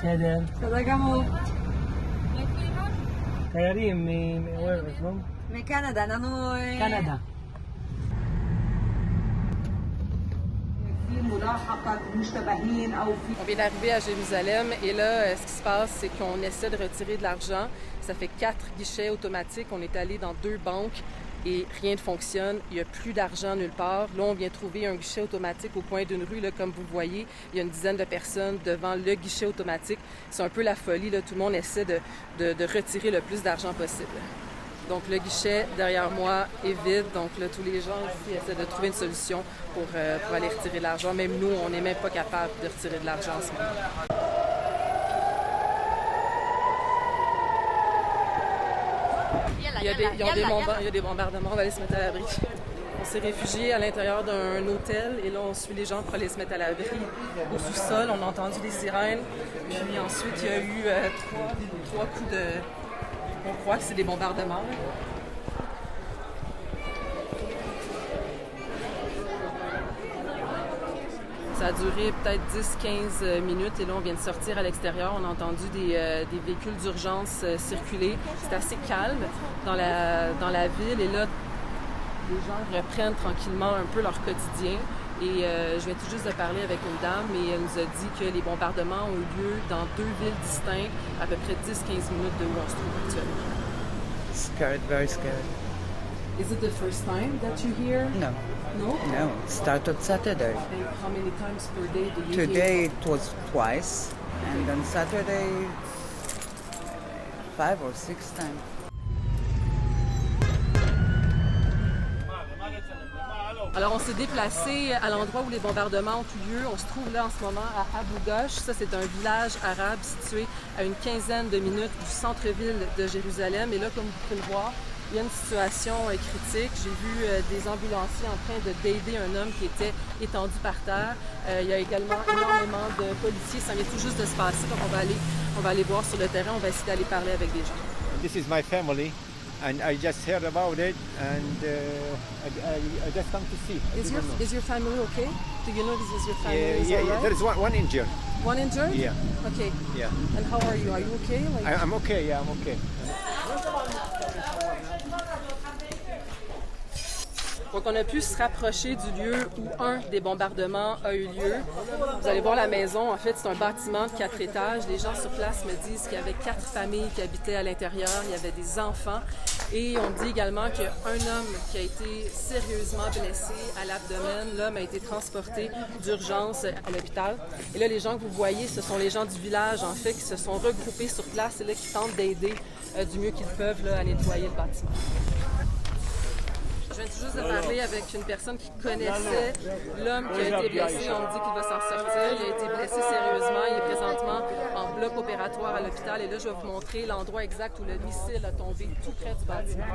Tadam. Salagamo. Karim, where are you from? Canada, Canada. On vient d'arriver à Jérusalem et là, ce qui se passe, c'est qu'on essaie de retirer de l'argent. Ça fait 4 guichets automatiques. On est allé dans 2 banques et rien ne fonctionne. Il n'y a plus d'argent nulle part. Là, on vient trouver un guichet automatique au coin d'une rue. Là, comme vous voyez, il y a une dizaine de personnes devant le guichet automatique. C'est un peu la folie. Là. Tout le monde essaie de retirer le plus d'argent possible. Donc, le guichet derrière moi est vide. Donc, là, tous les gens ici essaient de trouver une solution pour aller retirer de l'argent. Même nous, on n'est même pas capable de retirer de l'argent en ce moment. Il y a des bombardements, on va aller se mettre à l'abri. On s'est réfugiés à l'intérieur d'un hôtel et là, on suit les gens pour aller se mettre à l'abri. Au sous-sol, on a entendu des sirènes. Puis ensuite, il y a eu trois coups de... On croit que c'est des bombardements. Ça a duré peut-être 10-15 minutes et là, on vient de sortir à l'extérieur. On a entendu des véhicules d'urgence circuler. C'est assez calme dans la ville et là, les gens reprennent tranquillement un peu leur quotidien. Et je viens tout juste de parler avec une dame et elle nous a dit que les bombardements ont eu lieu dans 2 villes distinctes, à peu près 10-15 minutes de où on se trouve actuellement. Scared, very scared. Is it the first time that you hear? No. No? No, it started Saturday. And how many times per day do you Today hear? it was twice, and then Saturday 5 or 6 times. Alors, on s'est déplacé à l'endroit où les bombardements ont eu lieu. On se trouve là en ce moment à Abu Ghosh. Ça, c'est un village arabe situé à une quinzaine de minutes du centre-ville de Jérusalem. Et là, comme vous pouvez le voir, il y a une situation critique. J'ai vu des ambulanciers en train d'aider un homme qui était étendu par terre. Il y a également énormément de policiers. Ça vient tout juste de se passer. Donc, on va aller voir sur le terrain. On va essayer d'aller parler avec des gens. This is my family. And I just heard about it, and I just come to see. Is your family okay? Do you know this is your family? Yeah. There is one injured. One injured? Yeah. Okay. Yeah. And how are you? Are you okay? I'm okay. Yeah, I'm okay. Donc, on a pu se rapprocher du lieu où un des bombardements a eu lieu. Vous allez voir la maison. En fait, c'est un bâtiment de 4 étages. Les gens sur place me disent qu'il y avait 4 familles qui habitaient à l'intérieur. Il y avait des enfants. Et on dit également qu'il y a un homme qui a été sérieusement blessé à l'abdomen. L'homme a été transporté d'urgence à l'hôpital. Et là, les gens que vous voyez, ce sont les gens du village, en fait, qui se sont regroupés sur place et là, qui tentent d'aider du mieux qu'ils peuvent là, à nettoyer le bâtiment. Je viens tout juste de parler avec une personne qui connaissait l'homme qui a été blessé. On me dit qu'il va s'en sortir. Il a été blessé sérieusement. Il est présentement en bloc opératoire à l'hôpital. Et là, je vais vous montrer l'endroit exact où le missile a tombé tout près du bâtiment.